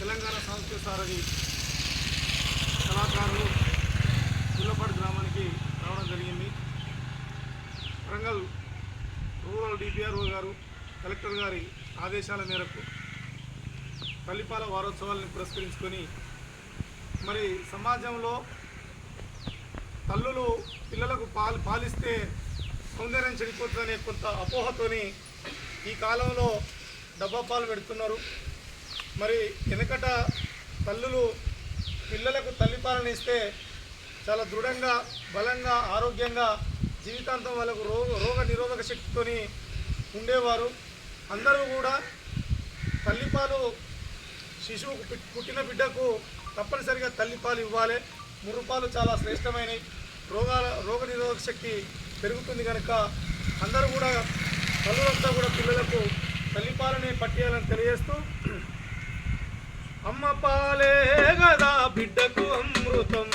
తెలంగాణ సాంస్కృతిక సారథి కళాకారులు పుల్లపాడు గ్రామానికి రావడం జరిగింది. వరంగల్ రూరల్ డిపిఆర్ఓ గారు కలెక్టర్ గారి ఆదేశాల మేరకు తల్లిపాల వారోత్సవాలను పురస్కరించుకొని మరి సమాజంలో తల్లులు పిల్లలకు పాలిస్తే సౌందర్యం చెడిపోతుందనే కొంత అపోహతోని ఈ కాలంలో డబ్బా పాలు పెడుతున్నారు. మరి వెనకట తల్లులు పిల్లలకు తల్లిపాలను ఇస్తే చాలా దృఢంగా బలంగా ఆరోగ్యంగా జీవితాంతం వాళ్ళకు రోగ నిరోధక శక్తితోని ఉండేవారు. అందరూ కూడా తల్లిపాలు శిశువుకు పుట్టిన బిడ్డకు తప్పనిసరిగా తల్లిపాలు ఇవ్వాలి. ముర్రుపాలు చాలా శ్రేష్టమైనవి, రోగ నిరోధక శక్తి పెరుగుతుంది కనుక అందరూ కూడా తల్లులంతా కూడా పిల్లలకు తల్లిపాలనే పట్టేయాలని తెలియజేస్తూ, అమ్మ పాలే గదా బిడ్డకు అమృతం,